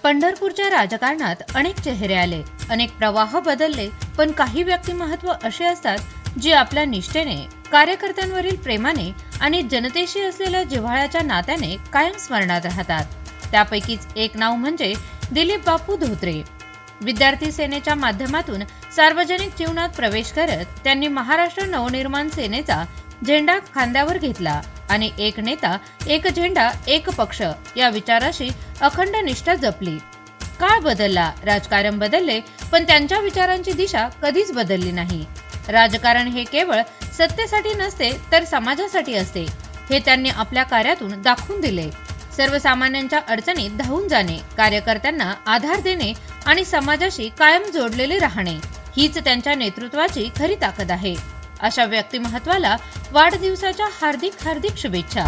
पंढरपूरच्या राजकारणात अनेक चेहरे आले, अनेक प्रवाह बदलले, पण काही व्यक्तिमत्व असे असतात जी आपल्या निष्ठेने, कार्यकर्त्यांवरील प्रेमाने आणि जनतेशी असलेल्या जिव्हाळ्याच्या नात्याने कायम स्मरणात राहतात. त्यापैकीच एक नाव म्हणजे दिलीप बापू धोत्रे. विद्यार्थी सेनेच्या माध्यमातून सार्वजनिक जीवनात प्रवेश करत त्यांनी महाराष्ट्र नवनिर्माण सेनेचा झेंडा खांद्यावर घेतला आणि एक नेता, एक झेंडा, एक पक्ष या विचाराशी अखंड निष्ठा जपली. काळ बदलला, राजकारण बदलले, पण त्यांच्या विचारांची दिशा कधीच बदलली नाही. राजकारण हे केवळ सत्तेसाठी नसते, तर समाजासाठी असते, हे त्यांनी आपल्या कार्यातून दाखवून दिले. सर्वसामान्यांच्या अडचणीत धावून जाणे, कार्यकर्त्यांना आधार देणे आणि समाजाशी कायम जोडलेले राहणे हीच त्यांच्या नेतृत्वाची खरी ताकद आहे. अशा व्यक्तिमत्वाला वाढदिवसाच्या हार्दिक शुभेच्छा.